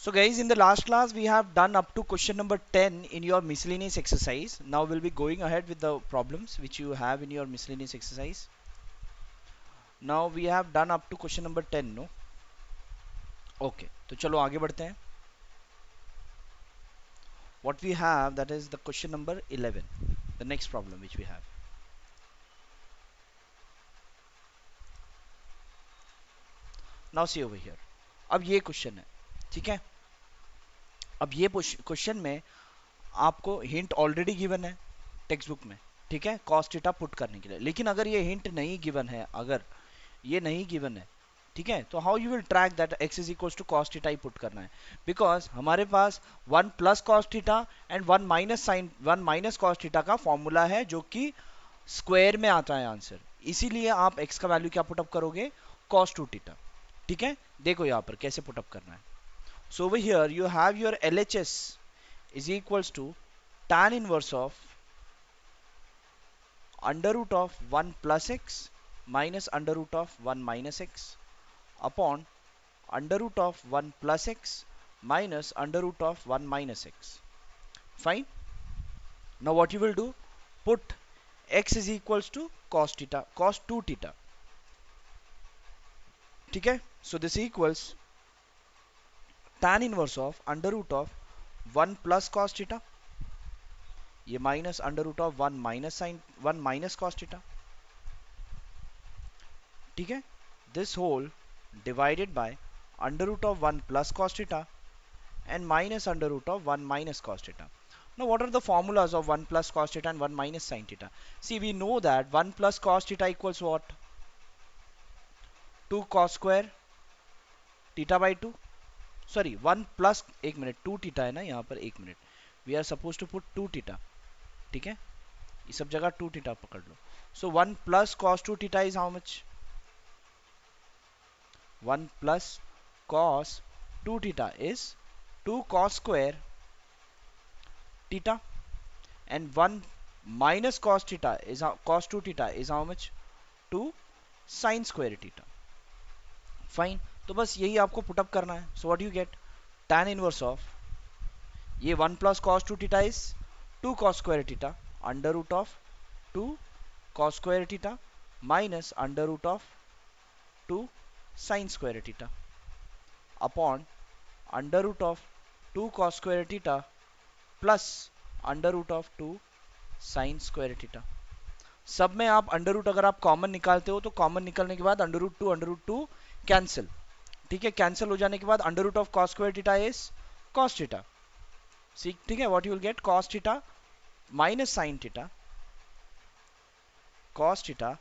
So guys, in the last class we have done up to question number 10 in your miscellaneous exercise. Now we'll be going ahead with the problems which you have in your miscellaneous exercise. Now we have done up to question number 10, no? Okay, तो चलो आगे बढ़ते हैं. What we have, that is the question number 11, the next problem which we have. Now see over here. अब ये question है, ठीक है. अब ये क्वेश्चन में आपको हिंट ऑलरेडी गिवन है टेक्स्ट बुक में, ठीक है, कॉस थीटा पुट करने के लिए. लेकिन अगर ये हिंट नहीं गिवन है, अगर ये नहीं गिवन है, ठीक है, तो how you will track that X is equals to cos theta ही पुट करना है. बिकॉज हमारे पास 1 plus cos theta and 1 minus cos theta का फॉर्मूला है जो कि स्क्वायर में आता है आंसर. इसीलिए आप एक्स का वैल्यू क्या पुटअप करोगे, कॉस 2 थीटा. ठीक है, देखो यहाँ पर कैसे पुटअप करना है. So over here you have your LHS is equals to tan inverse of under root of 1 plus x minus under root of 1 minus x upon under root of 1 plus x minus under root of 1 minus x. Fine. Now what you will do? Put x is equals to cos theta, cos 2 theta. ठीक है. So this equals tan inverse of under root of 1 plus cos theta, ये minus under root of 1 minus sine 1 minus cos theta. ठीक है. This whole divided by under root of 1 plus cos theta and minus under root of 1 minus cos theta. Now what are the formulas of 1 plus cos theta and 1 minus sin theta? See, we know that 1 plus cos theta equals what? 2 cos square theta by 2. Sorry, 1 plus, एक minute, 2 theta है ना यहाँ पर, एक minute. We are supposed to put 2 theta. ठीक है, इस सब जगह 2 theta पकड़ लो. So 1 plus cos 2 theta is how much? 1 plus cos 2 theta is 2 cos square theta, and 1 minus cos theta is cos 2 theta is how much? 2 sin square theta. Fine. तो बस यही आपको पुटअप करना है. So what do you get? Tan inverse of ये 1 plus cos 2 theta is 2 cos square theta under root of 2 cos square theta minus under root of 2 sin square theta upon under root of 2 cos square theta plus under root of 2 sine square theta. सब में आप under root अगर आप common निकालते हो तो common निकलने के बाद अंडर रूट टू कैंसिल. ठीक है, कैंसिल हो जाने के बाद under root of cos square theta is cos theta. ठीक है, what you will get, cos theta minus sine theta, cos theta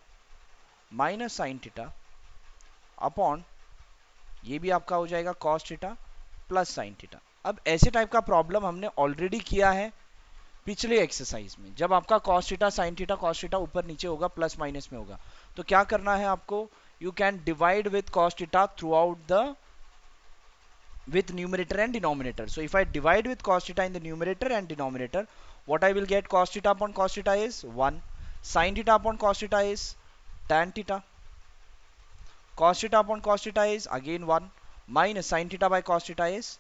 minus sine theta upon ये भी आपका हो जाएगा cos theta plus sine theta. अब ऐसे टाइप का प्रॉब्लम हमने ऑलरेडी किया है पिछले एक्सरसाइज में, जब आपका cos theta sin theta cos theta ऊपर नीचे होगा, प्लस माइनस में होगा. तो क्या करना है आपको, you can divide with cos theta through out the with numerator and denominator. So if I divide with cos theta in the numerator and denominator, what I will get, cos theta upon cos theta is 1, sin theta upon cos theta is tan theta, cos theta upon cos theta is again 1 minus sin theta by cos theta is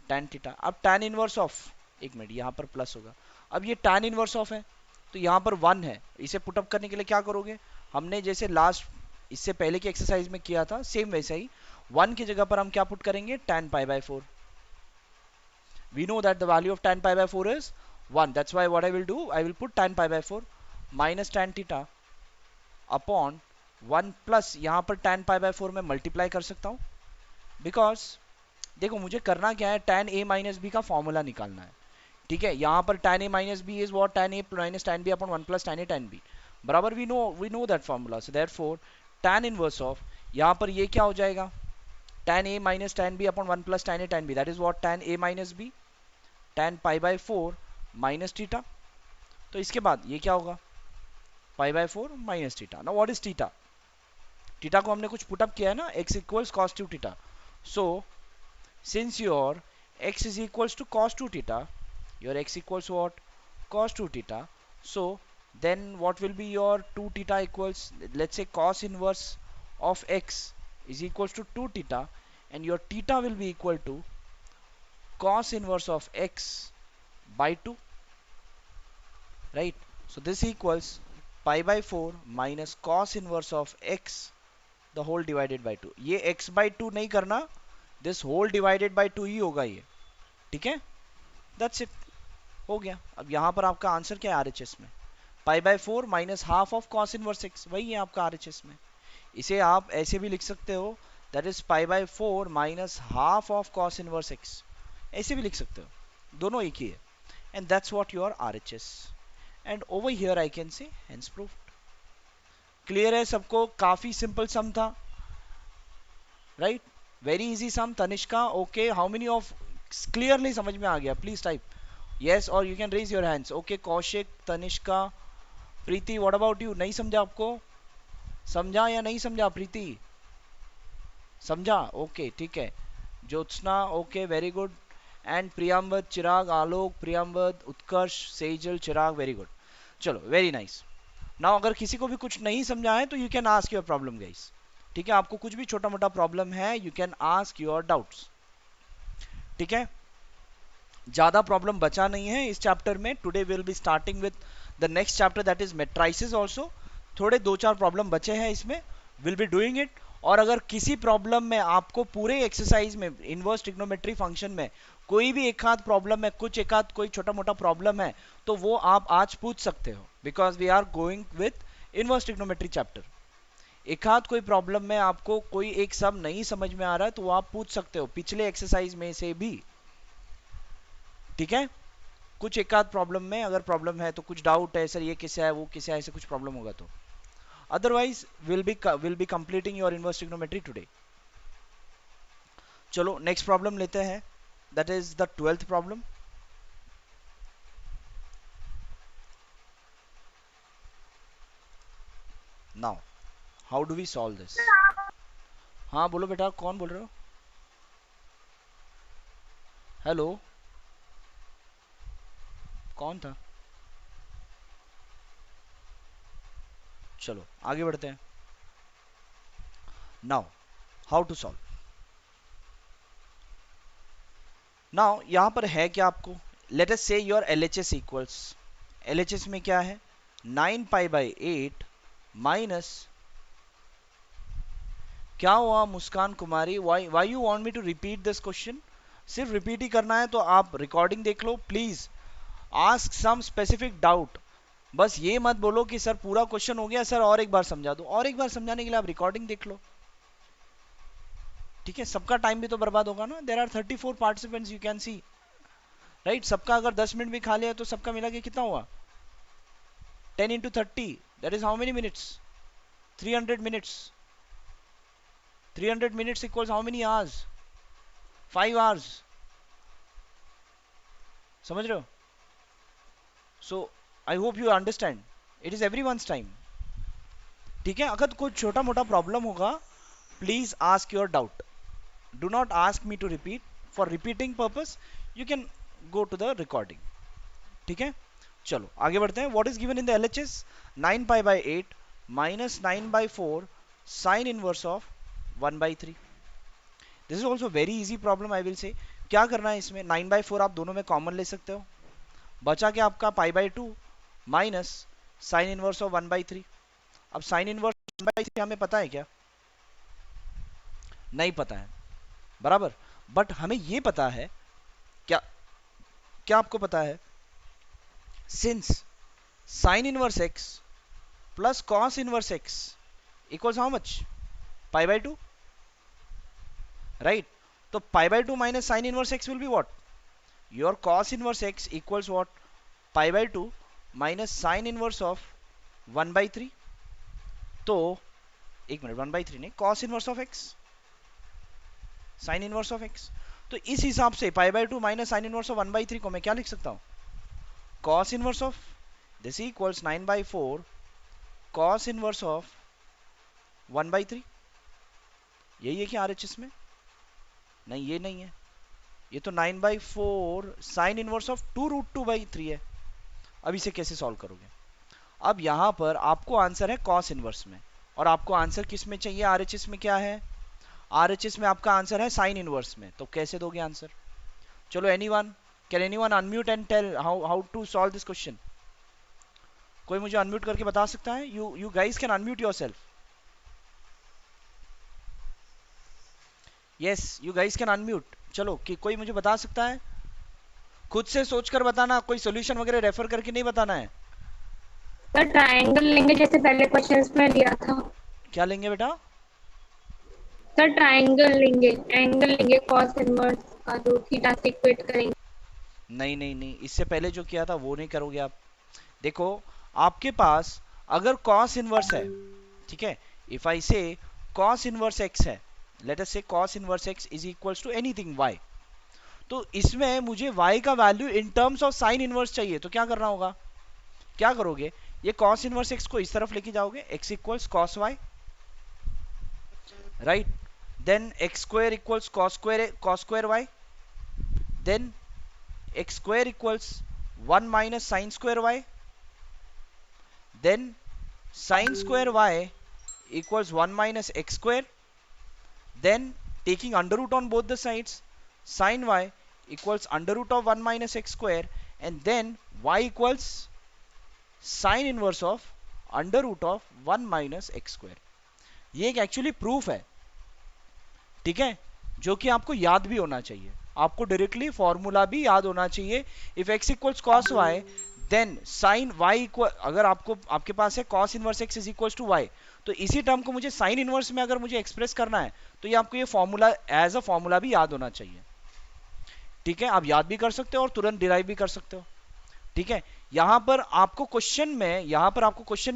tan theta. अब tan inverse of, एक minute, यहाँ पर plus होगा. अब ये tan inverse of है तो यहाँ पर 1 है. इसे पुटअप करने के लिए क्या करोगे, हमने जैसे लास्ट इससे पहले की एक्सरसाइज में किया था सेम वैसे ही 1 की जगह पर हम क्या पुट करेंगे, tan pi by 4. We know that the value of tan pi by 4 is 1. That's why what I will do, I will put tan pi by 4 minus tan theta upon 1 plus यहाँ पर tan pi by 4 में multiply कर सकता हूँ. Because देखो मुझे करना क्या है, tan a माइनस बी का फॉर्मूला निकालना है. ठीक है, यहाँ पर tan a minus b is what, tan a minus tan b upon 1 plus tan a tan b बराबर we know that formula. So therefore tan inverse of, यहाँ पर ये क्या हो जाएगा, tan a minus tan b upon 1 plus tan a tan b, that is what tan a minus b tan pi by 4 minus theta. तो इसके बाद ये क्या होगा, pi by 4 minus theta. Now what is theta, theta को हमने कुछ put up किया है ना, x equals cos 2 theta. So since your x is equals to cos 2 theta, your x equals what, cos 2 theta. So then what will be your 2 theta equals, let's say cos inverse of x is equals to 2 theta, and your theta will be equal to cos inverse of x by 2, right? So this equals pi by 4 minus cos inverse of x the whole divided by 2. ये x by 2 नहीं करना, this whole divided by 2 ही होगा ये, ठीक है? That's it, हो गया. अब यहाँ पर आपका आंसर क्या है RHS में? पाई by 4 minus half of cos inverse x, वही है आपका RHS में. इसे आप ऐसे भी लिख सकते हो, that is pi by 4 minus half of cos inverse x, ऐसे भी लिख सकते हो, दोनों एक ही है. And that's what your RHS. And over here I can say hence proved. Clear है सबको? काफी सिंपल सम था, right? Very easy sum. Tanishka, okay, how many of clearly समझ में आ गया? Please type yes or you can raise your hands. okay, Kaushik, Tanishka, Preeti, what about you? नहीं समझा आपको? समझा या नहीं समझा? प्रीति समझा? ओके, ठीक है. Jyotsna, okay, very good. And Priyamvad, Chirag, Alok, Priyamvad, Utkarsh, Sejal, Chirag, very good. चलो, वेरी नाइस. नाउ अगर किसी को भी कुछ नहीं समझा है तो you can ask your problem guys. ठीक है, आपको कुछ भी छोटा मोटा प्रॉब्लम है, you can ask your doubts. ठीक है, ज्यादा प्रॉब्लम बचा नहीं है इस चैप्टर में. Today will be starting with the next chapter that is matrices also. थोड़े 2-4 प्रॉब्लम बचे हैं इसमें, विल बी डूइंग इट. और अगर किसी प्रॉब्लम में आपको पूरे एक्सरसाइज में इनवर्स ट्रिग्नोमेट्री फंक्शन में कोई भी एक आध प्रॉब्लम है, कुछ एक आध कोई छोटा मोटा प्रॉब्लम है, तो वो आप आज पूछ सकते हो, because we are going with inverse trigonometry chapter. एक आध कोई प्रॉब्लम में आपको कोई एक सब नहीं समझ में आ रहा है तो वो आप पूछ सकते हो पिछले एक्सरसाइज में से भी. ठीक है, कुछ एक आध प्रॉब्लम में अगर प्रॉब्लम है तो, कुछ डाउट है सर ये किसे है वो किसे है, ऐसे कुछ प्रॉब्लम होगा तो. Otherwise will be completing your inverse trigonometry today. चलो नेक्स्ट प्रॉब्लम लेते हैं, that is the 12th problem. Now how do we solve this? हाँ बोलो बेटा, कौन बोल रहे हो? हेलो, कौन था? चलो आगे बढ़ते हैं. Now how to solve. Now यहां पर है क्या आपको, लेट अस से योर LHS इक्वल्स, LHS में क्या है 9 पाई बाई 8 माइनस, क्या हुआ Muskan Kumari, why you want me to repeat this question? सिर्फ रिपीट ही करना है तो आप रिकॉर्डिंग देख लो please. Ask some specific doubt. बस ये मत बोलो कि सर पूरा क्वेश्चन हो गया सर और एक बार समझा दो. और एक बार समझाने के लिए आप रिकॉर्डिंग देख लो. ठीक है, सबका टाइम भी तो बर्बाद होगा ना. There are 34 participants, you can see, right? सबका अगर 10 मिनट भी खा लिया तो सबका मिला के कितना हुआ? 10 into 30, that is how many minutes? 300 minutes. 300 minutes equals how many hours? 5 hours. समझ रहे हो? So I hope you understand. It is everyone's time. ठीक है, अगर कोई छोटा मोटा प्रॉब्लम होगा please ask your doubt. Do not ask me to repeat. For repeating purpose you can go to the recording. ठीक है, चलो आगे बढ़ते हैं. What is given in the LHS? 9 pi by 8 minus 9 by 4 sine inverse of 1 by 3. This is also very easy problem I will say. क्या करना है इसमें, 9 बाई 4 आप दोनों में कॉमन ले सकते हो, बचा के आपका पाई by 2 minus sine inverse of 1 by 3. अब साइन इनवर्स 1 बाई 3 हमें पता है क्या? नहीं पता है, बराबर. बट हमें ये पता है क्या, क्या आपको पता है? Since sine inverse x plus cos inverse x equals how much? Pi by 2, right? तो pi by 2 minus sine inverse x will be what? Your cos inverse x equals what? Pi by 2 minus sine inverse of 1 by 3. तो एक minute, 1 by 3 नहीं, cos inverse of x, sine inverse of x. तो इस हिसाब से pi by 2 minus sine inverse of 1 by 3 को मैं क्या लिख सकता हूं? Cos inverse of this equals 9 by 4 cos inverse of 1 by 3. यही है क्या RHS में? नहीं, ये नहीं है, ये तो 9 by 4 sine inverse of 2 root 2 by 3 है. अब इसे कैसे सॉल्व करोगे? अब यहां पर आपको आंसर है कॉस इनवर्स में, और आपको आंसर किस में चाहिए? RHS में क्या है? RHS में आपका आंसर है साइन इनवर्स में. तो कैसे दोगे आंसर? चलो anyone, can anyone unmute and tell how to solve this question? कोई मुझे अनम्यूट करके बता सकता है? You guys can unmute yourself. Yes, you guys can unmute. चलो कि कोई मुझे बता सकता है? खुद से सोचकर बताना, कोई सॉल्यूशन वगैरह रेफर करके नहीं बताना है। सर ट्रायंगल लेंगे जैसे पहले क्वेश्चंस में लिया था। क्या लेंगे बेटा? सर ट्रायंगल लेंगे, एंगल लेंगे कॉस इनवर्स का, जो थीटा से इक्वेट करेंगे। नहीं नहीं नहीं, इससे पहले जो किया था वो नहीं करोगे आप। देखो, आपके पास अगर cos इनवर्स है, ठीक है, if I say cos inverse x है, let us say cos inverse x is equals to anything y, तो इसमें मुझे y का value in terms of sine inverse चाहिए, तो क्या करना होगा? क्या करोगे? ये cos इनवर्स x को इस तरफ लेके जाओगे, x equals cos y, right? Then x square equals cos square y, then x square equals 1 minus sin square y, then sin square y equals 1 minus x square, then taking under root on both the sides, sin y equals under root of 1 minus x square, and then y equals sin inverse of under root of 1 minus x square. ये एक actually proof है, ठीक है, जो कि आपको याद भी होना चाहिए। आपको डायरेक्टली फॉर्मूला भी याद होना चाहिए। If x equals cos y, then sin y equal, अगर आपको आपके पास है cos inverse x is equals to y, तो इसी टर्म को मुझे sin इनवर्स में अगर मुझे एक्सप्रेस करना है, तो ये आपको ये फॉर्मूला एज अ फॉर्मूला भी याद होना चाहिए। ठीक है, आप याद भी कर सकते हो और तुरंत डिराइव भी कर सकते हो। ठीक है, यहां पर आपको क्वेश्चन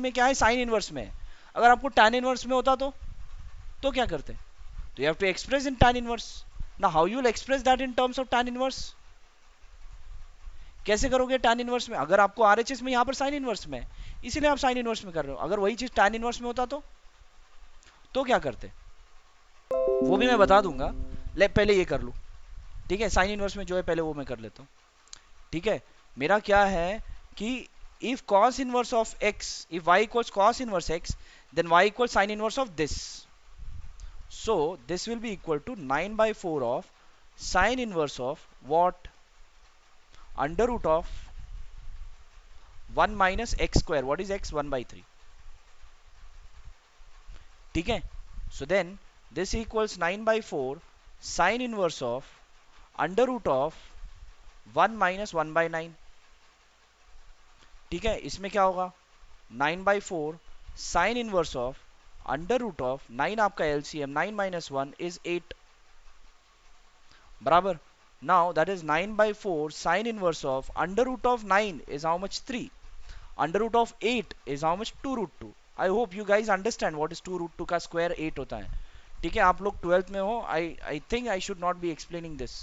में, क्या है, साइन इनवर्स में। अगर आपको tan इनवर्स में होता तो क्या करते? तो you have to express in tan inverse. Now how you will express that in terms of tan inverse? कैसे करोगे tan inverse में? अगर आपको RHS में यहाँ पर sin inverse में, इसीलिए आप sin inverse में कर रहे हो। अगर वही चीज tan inverse में होता तो क्या करते? वो भी मैं बता दूंगा, ले पहले ये कर लूं। ठीक है, sin inverse में जो है पहले वो मैं कर लेता हूँ। ठीक है, मेरा क्या है कि if cos inverse of x, if y equals cos inverse x, then y equals sin inverse of this. So this will be equal to 9 by 4 of sin inverse of what? Under root of 1 minus x square. What is x? 1 by 3. ठीक है, so then this equals 9 by 4 sin inverse of under root of 1 minus 1 by 9. ठीक है, इसमें क्या होगा? 9 by 4 sin inverse of under root of 9, आपका LCM 9 minus 1 is 8, बराबर। Now that is 9 by 4 sin inverse of under root of 9 is how much? 3. Under root of 8 is how much? 2 root 2. I hope you guys understand what is 2 root 2 का square 8 होता है। ठीक है, आप लोग 12th में हो। I think I should not be explaining this.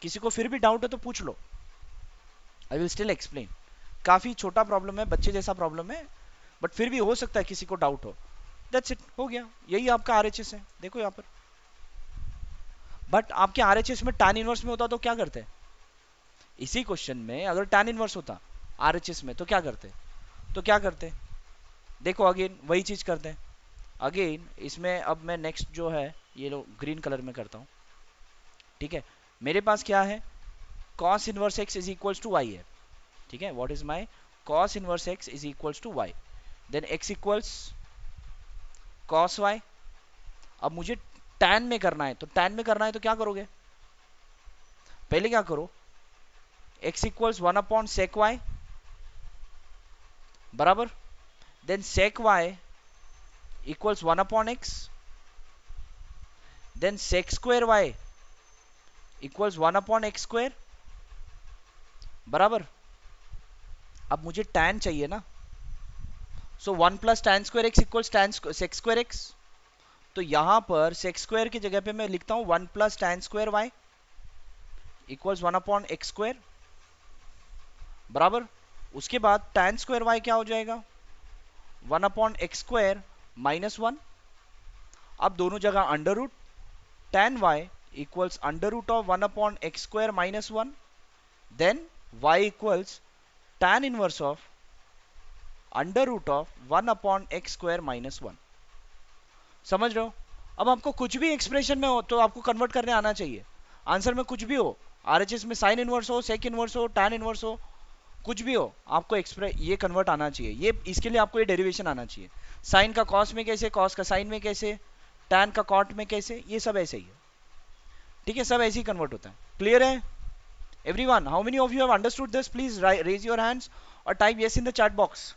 किसी को फिर भी डाउट है तो पूछ लो, I will still explain. काफी छोटा प्रॉब्लम है, बच्चे जैसा प्रॉब्लम है, बट फिर भी हो सकता है किसी को डाउट हो। दैट्स इट, हो गया, यही आपका आरएचएस है। देखो यहाँ पर, बट आपके आरएचएस में tan इनवर्स में होता तो क्या करते? इसी क्वेश्चन में अगर tan इनवर्स होता आरएचएस में तो क्या करते? देखो अगेन वही चीज करते हैं। अगेन इसमें अब मैं नेक्स्ट जो है ये लो ग्रीन कलर में करता हूँ। ठीक है, मेरे पास क्या है? cos inverse x is equals to y है। ठीक है, what is my cos inverse x is equals to y, then x equals cos y। अब मुझे tan में करना है, तो क्या करोगे? पहले क्या करो, x इक्वल्स 1 अपॉन sec y, बराबर, then sec y equals 1 upon x, then sec square y equals 1 upon x square, बराबर। अब मुझे tan चाहिए ना, so 1 plus tan square x equals tan sec square x। तो यहां पर sec स्क्वायर की जगह पे मैं लिखता हूं 1 plus tan square y equals 1 upon x square, बराबर। उसके बाद tan स्क्वायर y क्या हो जाएगा? 1 अपॉन x स्क्वायर माइनस 1। अब दोनों जगह under root, tan y equals under root of 1 upon x square minus 1, then y equals tan inverse of under root of 1 upon x square minus 1। समझ रहे हो? अब आपको कुछ भी एक्सप्रेशन में हो तो आपको कन्वर्ट करने आना चाहिए। आंसर में कुछ भी हो, आरएचएस में साइन इनवर्स हो, सेक इनवर्स हो, टैन इनवर्स हो, कुछ भी हो, आपको एक्सप्रेस ये कन्वर्ट आना चाहिए, ये इसके लिए आपको ये डेरिवेशन आना चाहिए। साइन का कॉस में कैसे, कॉस का साइन में कैसे, टैन का कॉट में कैसे, ये सब ऐसे ही है, ठीक है, सब ऐसे ही कन्वर्ट होता है। क्लियर है everyone? How many of you have understood this? Please raise your hands और type yes in the chat box.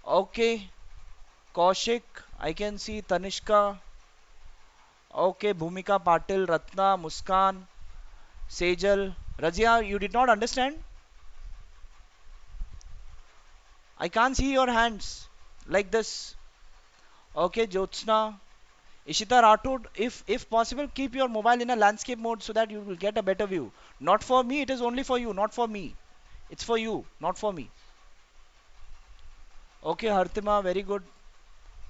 Okay, Kaushik, I can see, Tanishka, okay, Bhumika Patil, Ratna, Muskan, Sejal, Razia, you did not understand? I can't see your hands like this. Okay, Jyotsna, Ishita Rathod, if possible, keep your mobile in a landscape mode so that you will get a better view. Not for me, it is only for you, not for me. It's for you, not for me. Okay, Hartima, very good.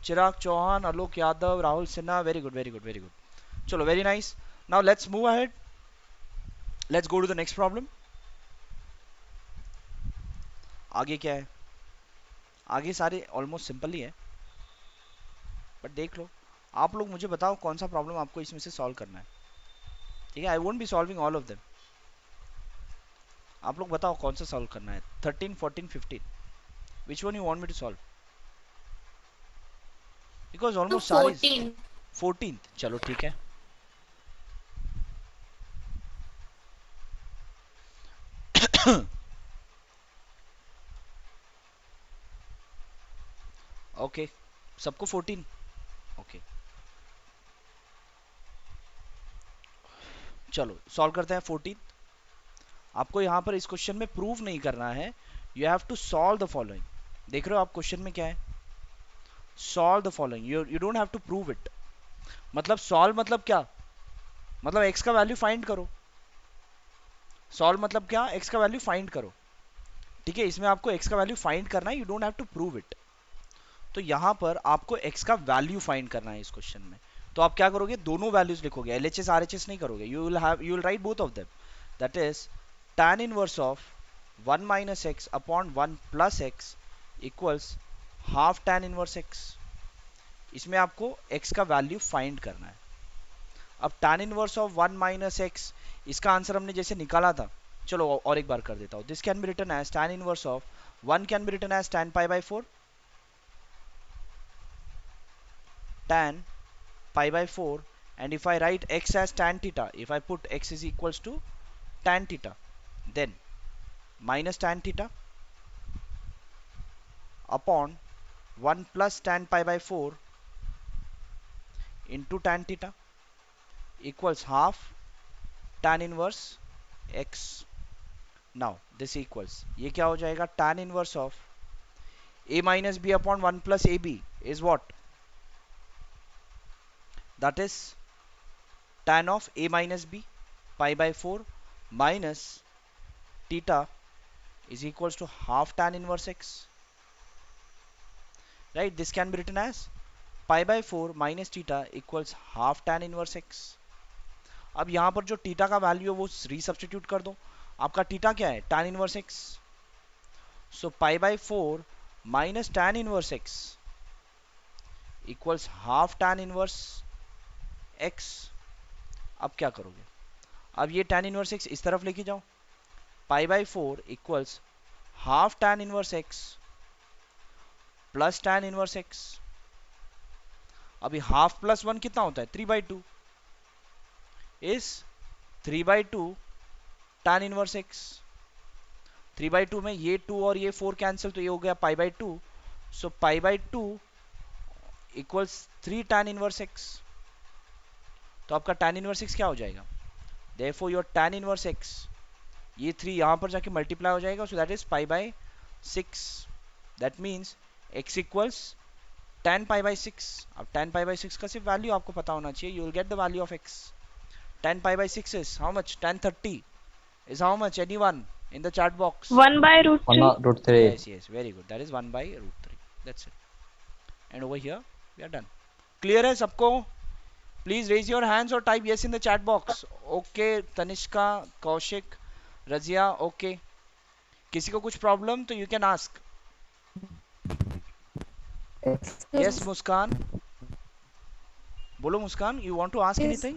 Chirag Chauhan, Alok Yadav, Rahul Sinha, very good, very good, very good. Chalo, very nice. Now let's move ahead. Let's go to the next problem. आगे क्या है? आगे सारे almost simple ही है, but देख लो, आप लोग मुझे बताओ कौन सा प्रॉब्लम आपको इसमें से सॉल्व करना है, ठीक है? I won't be solving all of them, आप लोग बताओ कौन सा सॉल्व करना है, 13, 14, 15, which one you want me to solve? Because तो ऑलमोस्ट सारे 14। 14, चलो ठीक है। ओके, सबको 14, ओके, चलो सॉल्व करते हैं 14। आपको यहाँ पर इस क्वेश्चन में प्रूव नहीं करना है, you have to solve the following. देख रहे हो आप क्वेश्चन में क्या है? Solve the following, you don't have to prove it. मतलब सॉल्व मतलब क्या? मतलब x का वैल्यू फाइंड करो। सॉल्व मतलब क्या? x का वैल्यू फाइंड करो, ठीक है? इसमें आपको x का वैल्यू फाइंड करना है, you don't have to prove it. तो यहाँ पर आपको x का वैल्यू फाइंड करना है इस क्वेश्चन में। तो आप क्या करोगे? दोनों वैल्यूज लिखोगे, LHS RHS नहीं करोगे, you will write both of them. That is tan inverse of 1 minus x upon 1 plus x equals half tan inverse x। इसमें आपको x का वैल्यू फाइंड करना है। अब tan inverse of 1 minus x, इसका answer हमने जैसे निकाला था, चलो और एक बार कर देता हूँ। This can be written as tan inverse of 1 can be written as tan pi by 4, tan pi by 4, and if I write x as tan theta, if I put x is equals to tan theta, then minus tan theta upon 1 plus tan pi by 4 into tan theta equals half tan inverse x। Now this equals, ये क्या हो जाएगा? tan inverse of a minus b upon 1 plus a b is what? That is tan of a minus b pi by 4 minus theta is equals to half tan inverse x, right? This can be written as pi by 4 minus theta equals half tan inverse x। अब यहाँ पर जो theta का value है वो resubstitute कर दो। आपका थीटा क्या है? tan inverse x। So pi by 4 minus tan inverse x equals half tan inverse x। अब क्या करोगे? अब ये tan इनवर्स x इस तरफ लेके जाओ, पाई by 4 equals half tan inverse x plus tan inverse x। अभी हाफ प्लस 1 कितना होता है? 3/2 इज 3/2 tan इनवर्स x। 3/2 में ये 2 और ये 4 कैंसिल, तो ये हो गया पाई by 2। So pi by 2 equals 3 tan inverse x। तो आपका tan इनवर्स x क्या हो जाएगा? Therefore your tan inverse x, ये 3 यहाँ पर जाके मल्टीप्लाई हो जाएगा, so that is pi by 6। That means x equals tan pi by 6। अब tan पाई बाय 6 का सिर्फ वैल्यू आपको पता होना चाहिए, you will gate the value of x। tan pi by 6 is how much? Tan 30 is how much? Anyone in the chat box? 1/√3. 1/√3. Yes, yes, very good. That is 1 by root 3. That's it. And over here, we are done. Clear है सबको? Please raise your hands or type yes in the chat box. Okay, Tanishka, Kaushik, Razia, okay. किसी को कुछ problem तो you can ask. Yes, मुस्कान. बोलो मुस्कान, you want to ask anything?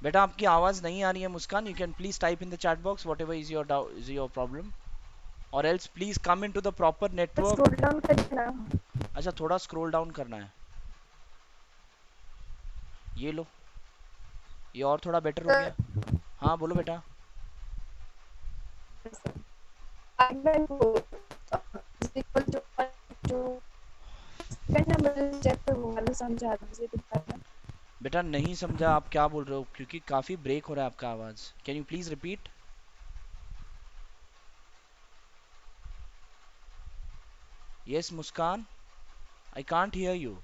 बेटा आपकी आवाज नहीं आ रही है Muskan. You can please type in the chat box whatever is your problem, or else please come in to the proper network. Scroll down करना। अच्छा, थोड़ा स्क्रॉल डाउन करना है. ये लो, ये और थोड़ा बेटर हो गया. हाँ बोलो बेटा. समझा दीजिए दोबारा। बेटा नहीं समझा आप क्या बोल रहे हो, क्योंकि काफी ब्रेक हो रहा है आपका आवाज. Can you please repeat? Yes Muskan, I can't hear you.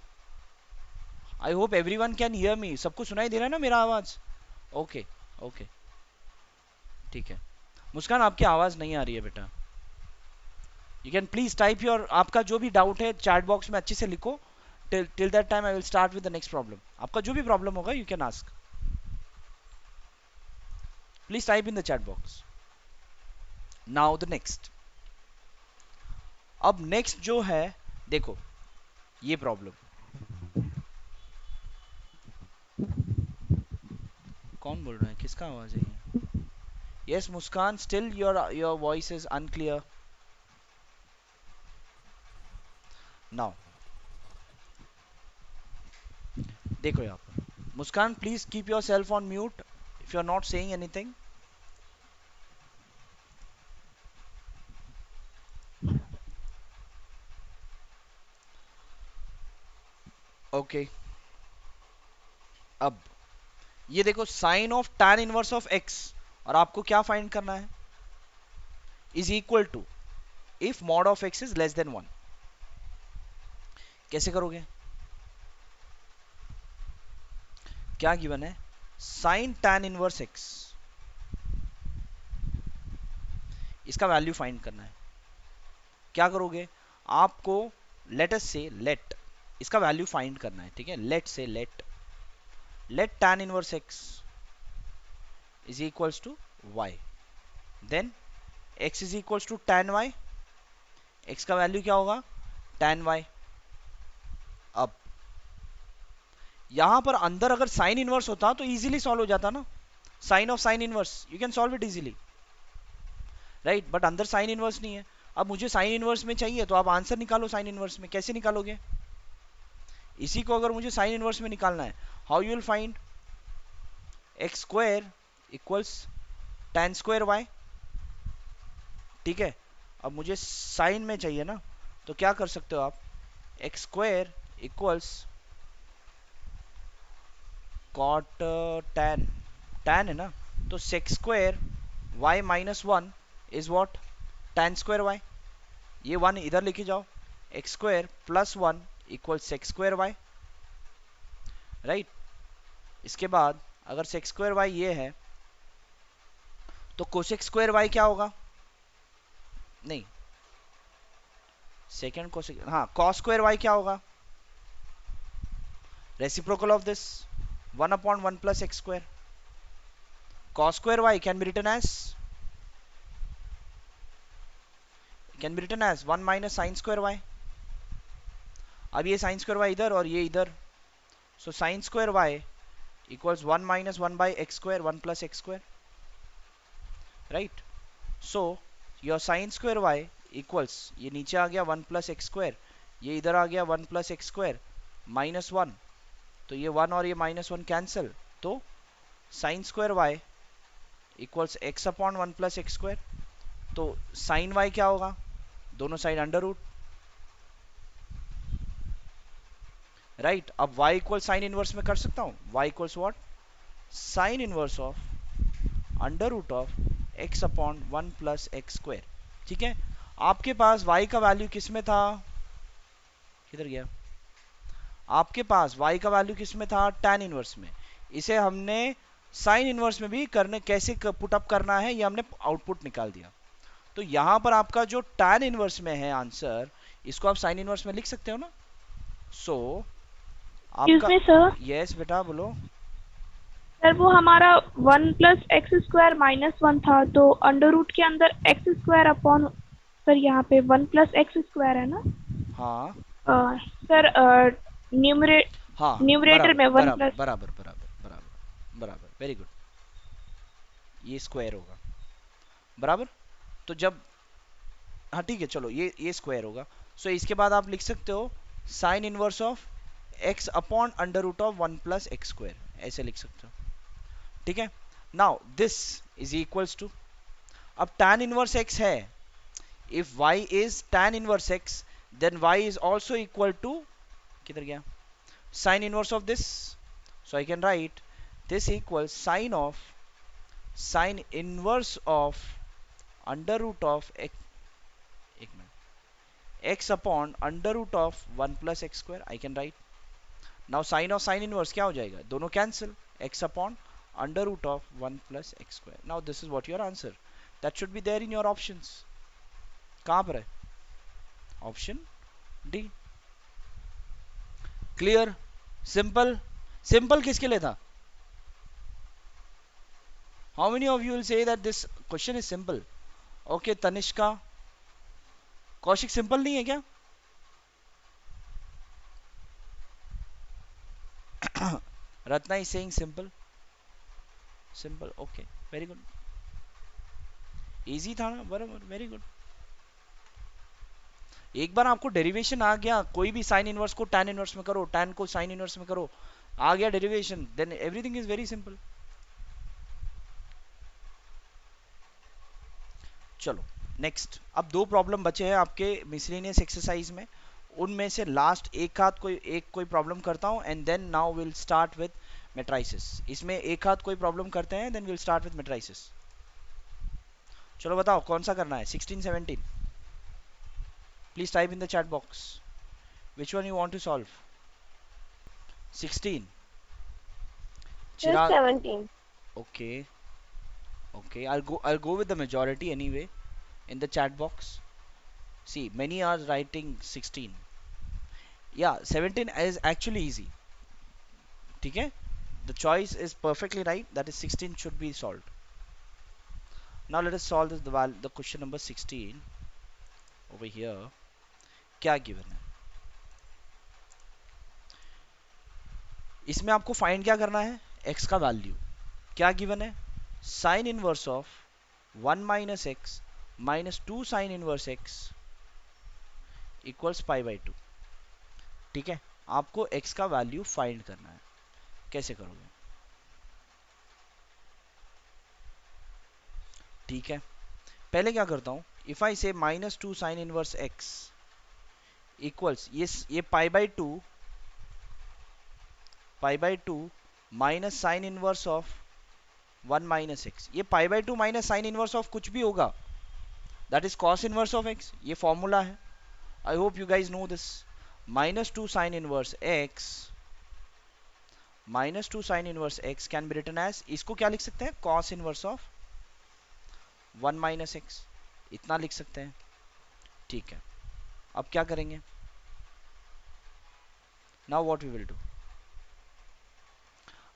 I hope everyone can hear me. सबको सुनाई दे रहा है ना मेरा आवाज? ओके ओके, ठीक है. मुस्कान आपकी आवाज नहीं आ रही है बेटा. You can please type your, आपका जो भी डाउट है चैट बॉक्स में अच्छे से लिखो. Till that time I will start with the next problem. आपका जो भी प्रॉब्लम होगा you can ask. Please type in the chat box. Now the next. अब नेक्स्ट जो है, देखो ये प्रॉब्लम. कौन बोल रहा है, किसका आवाज है ये? Yes Muskan, still your voice is unclear. Now देखो यहाँ पर, Muskan please keep your self on mute if you are not saying anything. Okay. अब ये देखो, sine of tan inverse of x, और आपको क्या फाइंड करना है? Is equal to if mod of x is less than 1. कैसे करोगे? क्या गिवन है? साइन tan इनवर्स x, इसका वैल्यू फाइंड करना है. क्या करोगे? आपको लेट अस से लेट इसका वैल्यू फाइंड करना है, ठीक है. Let tan inverse x is equals to y, then x is equals to tan y. x का वैल्यू क्या होगा? tan y. अब यहां पर अंदर अगर साइन इनवर्स होता तो इजीली सॉल्व हो जाता ना. Sine of sine inverse, you can solve it easily, right. But अंदर साइन इनवर्स नहीं है. अब मुझे साइन इनवर्स में चाहिए, तो आप आंसर निकालो साइन इनवर्स में. कैसे निकालोगे? इसी को अगर मुझे साइन इनवर्स में निकालना है, how you will find? X square equals tan square y, ठीक है. अब मुझे साइन में चाहिए ना, तो क्या कर सकते हो आप? X square equals cot tan, tan है ना, तो sec x square y minus 1 is what? tan square y. ये 1 इधर लेके जाओ. X square plus 1 equal sec x square y, right. इसके बाद अगर सेक्स स्क्वायर y ये है, तो कोसेक स्क्वायर y क्या होगा? नहीं, सेकेंड कोसेक, हाँ, कॉस स्क्वायर y क्या होगा? Reciprocal of this 1 upon 1 plus x square. cos square y can be written as 1 minus sin square y. अब ये sin square y इधर और ये इधर, so sin square y equals 1 minus 1 by x square 1 plus x square, right. So your sin square y equals, ये नीचे आ गया 1 plus x square, ये इधर आ गया 1 plus x square minus 1, तो ये 1 और ये minus 1 कैंसिल, तो sin square y equals x upon 1 plus x square. तो sin y क्या होगा? दोनों साइड अंडर रूट, राइट. अब y इक्वल साइन इनवर्स में कर सकता हूँ. y equals what? Sine inverse of under root of x upon 1 plus x square, ठीक है. आपके पास y का वैल्यू किस में था? किधर गया? आपके पास y का वैल्यू किस में था? tan इनवर्स में. इसे हमने साइन इनवर्स में भी करने, कैसे पुट अप करना है ये हमने आउटपुट निकाल दिया. तो यहां पर आपका जो tan इनवर्स में है आंसर, इसको आप साइन इनवर्स में लिख सकते हो ना. सो आपका, सर यस बेटा बोलो. सर वो हमारा 1 प्लस एक्स स्क्वायर माइनस 1 था, तो अंडर रूट के अंदर एक्स स्क्वायर अपॉन, सर यहाँ पे 1 प्लस एक्स स्क्वायर है ना. हाँ सर हाँ, न्यूमरेटर बराबर में 1 बराबर प्लस. बराबर बराबर बराबर. बराबर, वेरी गुड, ये स्क्वायर होगा बराबर। तो जब, हाँ ठीक है चलो, ये स्क्वायर होगा। सो इसके बाद आप लिख सकते हो sine inverse of x upon under root of 1 + x², ऐसे लिख सकते हो, ठीक है। Now this is equals to, अब tan इनवर्स x है, if y is tan inverse x then y is also equal to, किधर गया, sine inverse of this, so I can write this equal sine inverse of under root of एक minute, x upon under root of 1 + x², I can write. Now sine of sine inverse क्या हो जाएगा, दोनों cancel, x upon under root of 1 + x²। Now this is what your answer, that should be there in your options. कहां पर है, option D. Clear, simple, simple किसके लिए था, how many of you will say that this question is simple. Okay Tanishka, Kaushik simple नहीं है क्या? Ratna is saying simple, simple, okay very good, easy था ना, बराबर, वेरी गुड। एक बार आपको डेरिवेशन आ गया, कोई भी साइन इनवर्स को tan इनवर्स में करो, tan को साइन इनवर्स में करो, आ गया derivation, then everything is very simple. चलो नेक्स्ट, अब 2 प्रॉब्लम बचे हैं आपके मिसलेनियस एक्सरसाइज में, उनमें से लास्ट एक कोई प्रॉब्लम करता हूं and then now will start with matrices. इसमें एक हाथ कोई प्रॉब्लम करते हैं then will start with matrices. चलो बताओ कौन सा करना है, 16 17, please type in the chat box which one you want to solve. 16, Just Chirag, 17. Okay okay, I'll go with the majority anyway in the chat box. See, many are writing 16. Yeah, 17 is actually easy, ठीक है, the choice is perfectly right, that is 16 should be solved. Now let us solve the question number 16 over here. क्या given है, इसमें आपको find क्या करना है, x का वैल्यू क्या गिवन है, sine inverse of 1 - x -2 sine inverse x equals π/2, ठीक है। आपको x का वैल्यू फाइंड करना है, कैसे करोगे, ठीक है। पहले क्या करता हूं, इफ आई से -2 साइन इनवर्स x इक्वल्स ये π/2 minus sine inverse of 1 - x, ये π/2 माइनस साइन इनवर्स ऑफ कुछ भी होगा, that is cos inverse of x, ये फॉर्मूला है, I hope you guys know this. -2 sine inverse x can be written as, इसको क्या लिख सकते हैं, कॉस इनवर्स ऑफ 1 - x, इतना लिख सकते हैं, ठीक है। अब क्या करेंगे, now what we will do,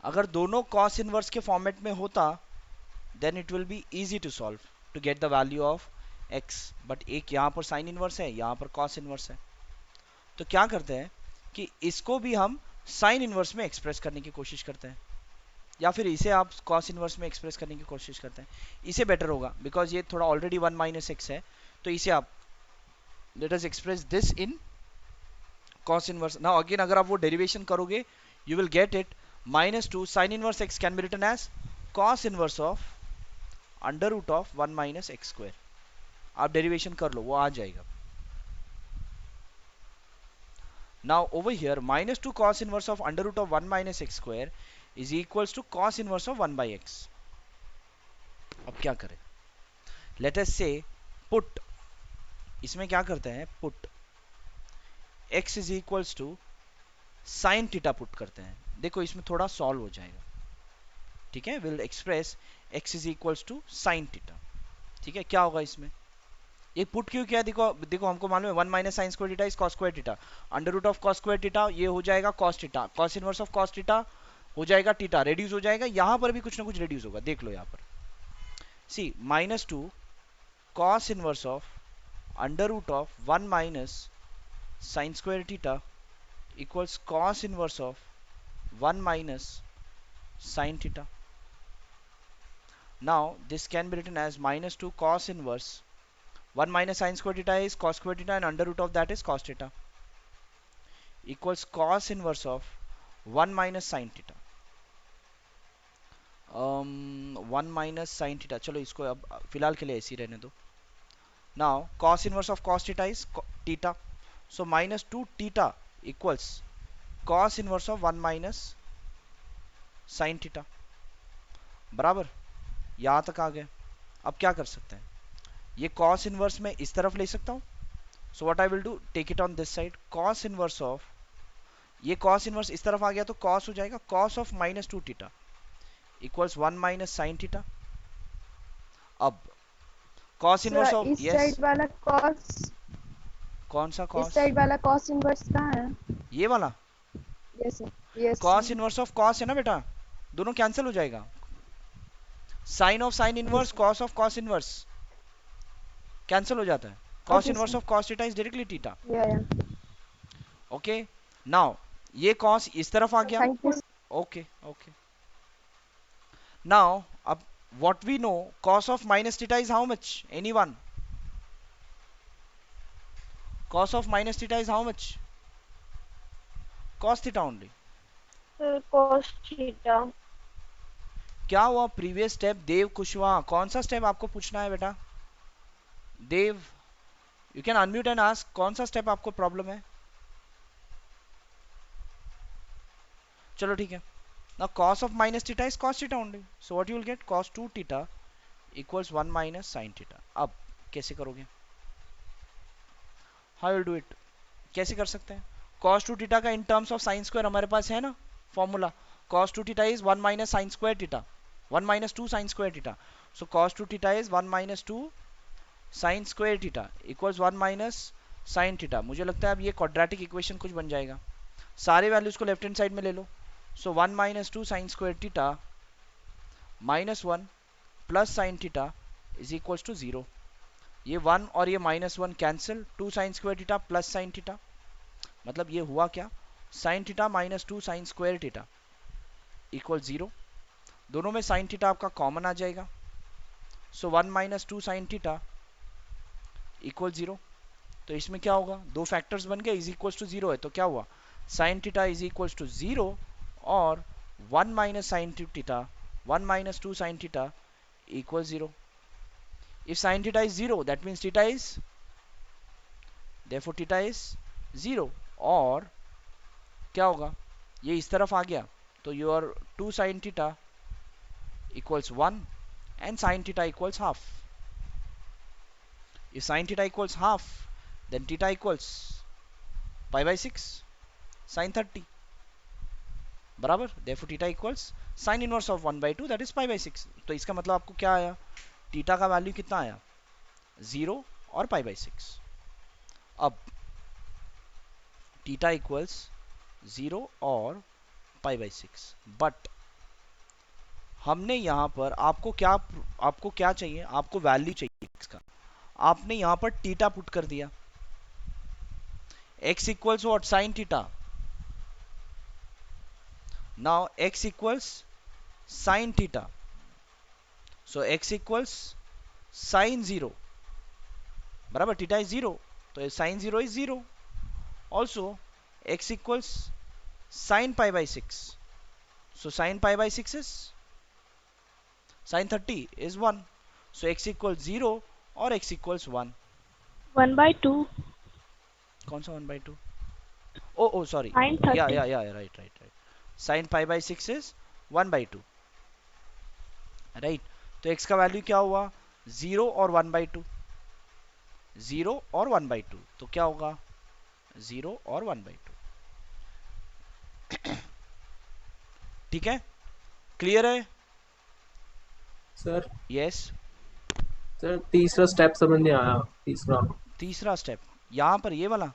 अगर दोनों कॉस इनवर्स के फॉर्मेट में होता then it will be easy to solve to get the value of x, but एक यहाँ पर साइन इनवर्स है, यहाँ पर कॉस इनवर्स है, तो क्या करते हैं कि इसको भी हम साइन इनवर्स में एक्सप्रेस करने की कोशिश करते हैं, या फिर इसे आप कॉस इनवर्स में एक्सप्रेस करने की कोशिश करते हैं, इसे बेटर होगा बिकॉज ये थोड़ा ऑलरेडी 1 - x है, तो इसे आप, let us express this in cos inverse. Now again अगर आप वो डेरिवेशन करोगे you will get it -2 sin inverse x can be written as cos inverse of under root of 1 - x²। आप डेरिवेशन कर लो, वो आ जाएगा। Now over here -2 cos inverse of under root of 1 - x² is equals to cos inverse of 1/x। अब क्या करें, let us say put, इसमें क्या करते हैं, put x is equals to sine theta put करते हैं, देखो इसमें थोड़ा सॉल्व हो जाएगा, ठीक है। Will express x is equals to sine theta, ठीक है। क्या होगा इसमें, ये पुट क्यों किया, देखो देखो हमको मालूम है 1 minus sine square theta is cos square theta, under root of cos square theta ये हो जाएगा cos theta, cos inverse of cos theta हो जाएगा थीटा, रेड्यूस हो जाएगा, यहाँ पर भी कुछ ना कुछ रेड्यूस होगा, देख लो यहाँ पर, see -2 cos inverse of under root of 1 minus sine square theta equals cos inverse of 1 minus sin theta. Now this can be written as minus 2 cos inverse 1 minus sin square theta is cos square theta and under root of that is cos theta equals cos inverse of 1 minus sin theta. 1 minus sin theta, चलो इसको अब फिलहाल के लिए ऐसे ही रहने दो. Now cos inverse of cos theta is theta, so minus 2 theta equals cos inverse of 1 minus sin theta. बराबर, यहाँ तक आ गए. अब क्या कर सकते हैं, ये cos inverse में इस तरफ ले सकता हूँ. So what I will do, take it on this side, cos inverse of, ये cos inverse इस तरफ आ गया तो cos हो जाएगा, cos of minus 2 theta equals 1 minus sin theta. अब cos inverse सर of, इस yes, साइड वाला कॉस, कौन सा इस cos, साइड वाला कॉस इनवर्स कहाँ है? ये वाला yes sir, yes cos inverse of cos है ना बेटा, दोनों कैंसिल हो जाएगा. sin of sin inverse cos of cos inverse cancel हो जाता है. cos okay inverse sir, of cos theta is directly theta. या Okay, now ये cos इस तरफ आ गया. Thank you. Okay, okay. Now अब what we know, cos of minus theta is how much, anyone? Cos of minus theta is how much? Cos theta only. Sir cos theta. क्या हुआ previous step, देव कुशवाहा, कौन सा step आपको पूछना है बेटा? Dev, you can unmute and ask, कौन सा स्टेप आपको प्रॉब्लम है? चलो ठीक है. Now cos of minus theta is cos theta only, so what you will get, cos 2 theta equals 1 minus sin theta. अब कैसे करोगे, how you will do it, कैसे कर सकते हैं? cos 2 theta का in terms of sin square हमारे पास है ना formula, cos 2 theta is 1 minus sin square theta, 1 minus 2 sin square theta, so cos 2 theta is 1 minus 2 sin square theta equals 1 minus sin theta. मुझे लगता है अब ये quadratic equation कुछ बन जाएगा. सारे वैल्यूज को लेफ्ट हैंड साइड में ले लो. So 1 minus 2 sin square theta minus 1 plus sin theta is equals to 0. ये 1 और ये minus 1 cancel, 2 sin square theta plus sin theta, मतलब ये हुआ क्या, sin theta minus 2 sin square theta equal 0. दोनों में sin theta आपका कॉमन आ जाएगा, so 1 minus 2 sin theta equal 0. तो इसमें क्या होगा, दो फैक्टर्स बन गए, इज इक्वल्स टू 0 है तो क्या हुआ, sin theta is equals to 0 और 1 minus sin theta 1 minus 2 sin theta equals 0. If sin theta is 0, that means theta is, therefore theta is 0. और क्या होगा, ये इस तरफ आ गया तो your 2 sin theta equals 1 and sin theta equals half. If sin theta equals half, then theta equals pi by 6 sin 30. बराबर, therefore theta equals sin inverse of 1 by 2, that is pi by 6. तो इसका मतलब आपको क्या आया, theta का value कितना आया, 0 और pi by 6. अब थीटा इक्वल्स 0 और pi by 6, बट हमने यहाँ पर आपको क्या चाहिए, आपको वैल्यू चाहिए x का, आपने यहाँ पर थीटा पुट कर दिया. x equals what, sin theta. Now x equals sin theta, so x equals sin 0, बराबर, theta is 0 तो sin 0 is 0. Also x equals sin pi by 6, so sin pi by 6 is sin 30 is 1, so x equals 0 और x equals 1. 1/2 कौन सा 1/2, oh sorry, sin 30. yeah, right. sin pi by 6 is 1/2, right. तो x का value क्या हुआ, 0 और 1/2, 0 और 1/2, तो क्या होगा, 0 और 1/2. ठीक है, क्लियर है? Sir yes. सर तीसरा स्टेप समझ नहीं आया. तीसरा स्टेप यहाँ पर ये वाला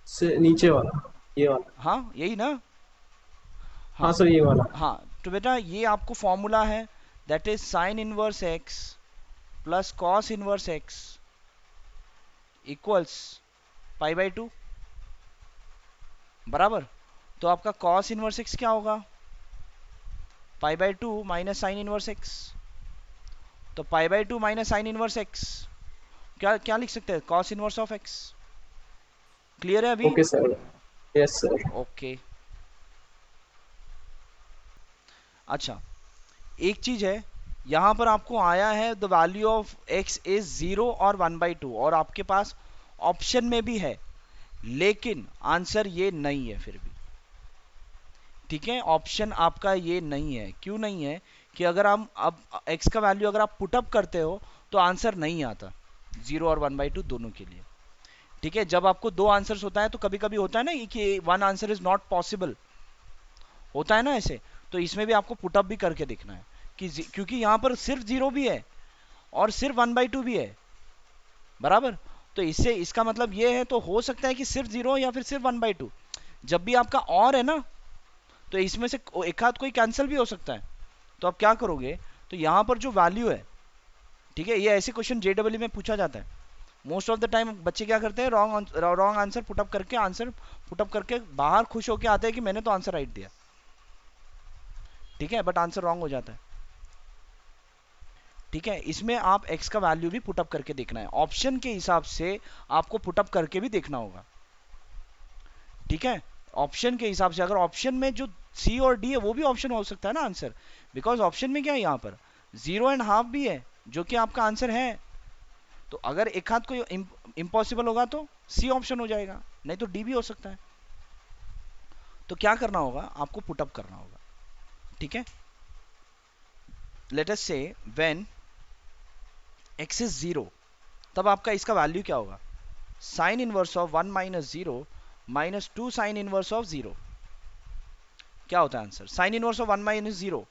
से नीचे वाला, ये वाला. हाँ यही ना. हाँ सर, ये वाला. हाँ तो बेटा ये आपको फॉर्मूला है, that is sine inverse x plus cos inverse x equals pi by 2, बराबर. तो आपका कॉस इनवर्स एक्स क्या होगा, pi by 2 minus sine inverse x. तो pi by 2 minus sine inverse x क्या क्या लिख सकते हैं, cos inverse of x. Clear है अभी? Okay sir, yes sir. Okay अच्छा, एक चीज है, यहां पर आपको आया है the value of x is 0 और 1/2 और आपके पास ऑप्शन में भी है, लेकिन आंसर ये नहीं है फिर भी। ठीक है, ऑप्शन आपका ये नहीं है। क्यों नहीं है कि अगर हम अब x का वैल्यू अगर आप पुटअप करते हो तो आंसर नहीं आता 0 और 1/2 दोनों के लिए। ठीक है, जब आपको दो आंसर्स होता है तो कभी कभी होता है ना कि one answer is not possible, होता है ना ऐसे। तो इसमें भी आपको पुटअप भी करके देखना है कि क्योंकि यहां पर सिर्फ 0 भी है और सिर्फ 1/2 भी है, बराबर। तो इससे इसका मतलब ये है, तो हो सकता है कि सिर्फ 0 या फिर सिर्फ 1/2। जब भी आपका और है ना, तो इसमें से एक आध कोई कैंसिल भी हो सकता है। तो आप क्या करोगे, तो यहां पर जो वैल्यू है, ठीक है, ये ऐसे क्वेश्चन जेडब्ल्यू में पूछा जाता है मोस्ट ऑफ द टाइम। बच्चे क्या करते हैं, रॉन्ग आंसर पुटअप करके बाहर खुश होके आते हैं कि मैंने तो आंसर राइट दिया, ठीक है, बट आंसर रॉन्ग हो जाता है। ठीक है, इसमें आप x का वैल्यू भी पुटअप करके देखना है, ऑप्शन के हिसाब से आपको पुटअप करके भी देखना होगा। ठीक है, ऑप्शन के हिसाब से, अगर ऑप्शन में जो सी और डी है वो भी ऑप्शन हो सकता है ना आंसर, बिकॉज ऑप्शन में क्या है, यहाँ पर 0.5 भी है जो कि आपका आंसर है। तो अगर एक हाथ कोई इम्पॉसिबल होगा तो सी ऑप्शन हो जाएगा, नहीं तो डी भी हो सकता है। तो क्या करना होगा, आपको पुटअप करना होगा। ठीक है, लेट अस से व्हेन x इज 0, तब आपका इसका वैल्यू क्या होगा, sign inverse of 1 minus 0 minus 2 sine inverse of 0। क्या होता है answer, sign inverse of 1 minus 0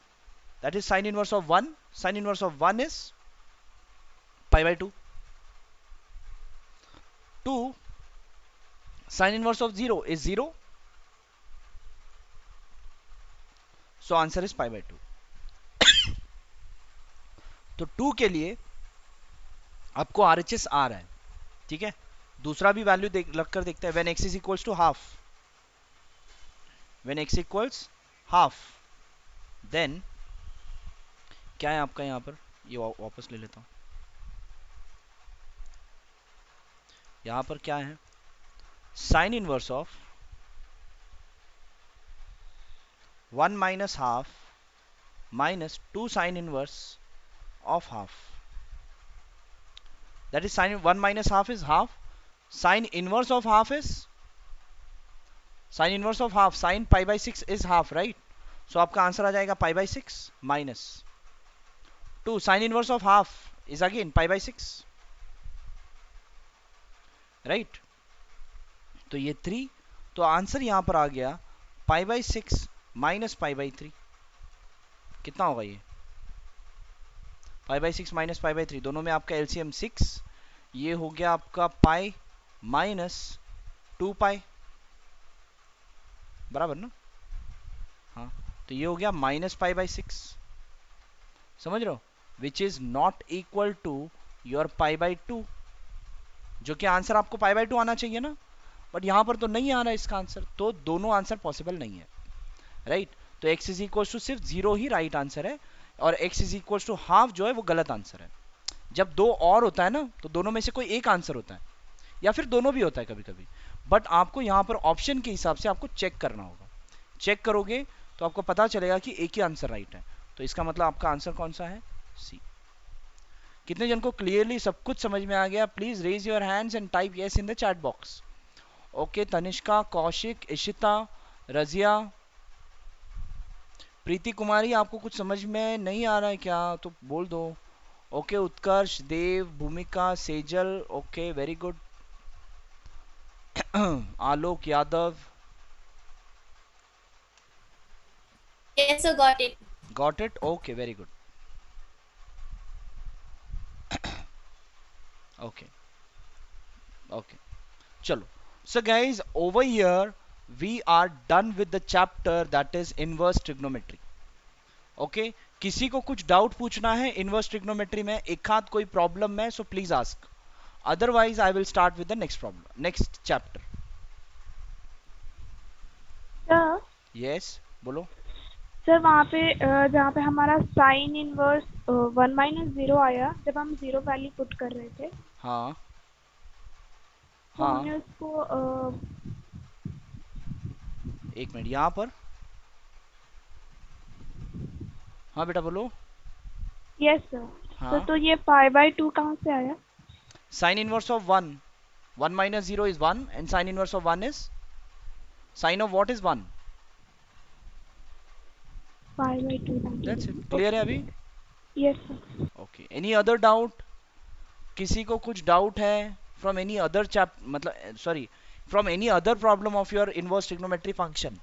that is sine inverse of 1, sign inverse of 1 is pi by 2, 2 sine inverse of 0 is 0, so answer is pi by 2। तो 2 के लिए आपको RHS आ रहा है, ठीक है। दूसरा भी वैल्यू लग कर देखते हैं, when x is equals to half, when x equals half, then क्या है आपका यहां पर, ये वापस ले लेता हूं, यहां पर क्या है, sine inverse of 1 minus half minus 2 sine inverse of half, that is sine 1 minus half is half, sine inverse of half is sine inverse of half, sine pi by 6 is half, right. So आपका answer आ जाएगा pi by 6 minus 2 sine inverse of half is again pi by 6, right. तो ये 3, तो answer यहां पर आ गया पाई बाय 6 माइनस पाई बाय 3। कितना होगा ये, pi by 6 minus pi by 3, दोनों में आपका एलसीएम 6, ये हो गया आपका पाई माइनस 2 पाई, बराबर ना। हाँ, तो ये हो गया माइनस पाई बाय 6, समझ रहे हो, which is not equal to your pi by 2, जो कि आंसर आपको पाई बाय 2 आना चाहिए ना, बट यहां पर तो नहीं आ रहा है इसका आंसर, तो दोनों आंसर पॉसिबल नहीं है, राइट। तो x इज इक्वल टू सिर्फ 0 ही राइट आंसर है, और x is equal to half जो है वो गलत आंसर है। जब दो और होता है ना, तो दोनों में से कोई एक आंसर होता है, या फिर दोनों भी होता है कभी कभी, बट आपको यहाँ पर ऑप्शन के हिसाब से आपको चेक करना होगा। चेक करोगे तो आपको पता चलेगा कि एक ही आंसर राइट है, तो इसका मतलब आपका आंसर कौन सा है, सी। कितने जन को क्लियरली सब कुछ समझ में आ गया, please raise your hands and type yes in the chat box. Okay, Tanishka, Kaushik, Ishita, Razia, Preeti Kumari, आपको कुछ समझ में नहीं आ रहा है क्या, तो बोल दो। ओके, उत्कर्ष, देव, भूमिका, Sejal, okay very good. Alok Yadav, Yes, sir, got it. Got it, okay very good. Okay okay, चलो। So guys, over here we are done with the chapter that is inverse trigonometry. Okay, किसी को कुछ doubt पूछना है inverse trigonometry में, एक हाथ कोई प्रॉब्लम है, so please ask, otherwise I will start with the next problem, next chapter. Sir yes बोलो। सर वहाँ पे जहाँ पे हमारा साइन इनवर्स 1 - 0 आया, जब हम 0 वैल्यू पुट कर रहे थे हाँ तो हाँ, हमने उसको एक मिनट यहाँ पर। हाँ बेटा बोलो। Yes sir. हाँ, तो ये π/2 कहाँ से आया? Sign inverse of 1, 1 minus 0 is 1 and sin inverse of 1 is sin of what is 1? π/2। That's it. Clear है अभी? Yes sir. Okay. Any other doubt? किसी को कुछ डाउट है from any other chap मतलब sorry from any other problem of your inverse trigonometry function?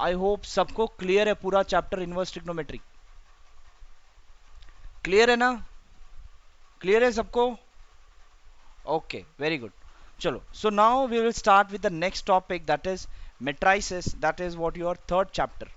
I hope सबको clear है पूरा chapter inverse trigonometry. Clear है ना? Clear है सबको? Okay, very good. चलो, so now we will start with the next topic, that is matrices, that is what your third chapter.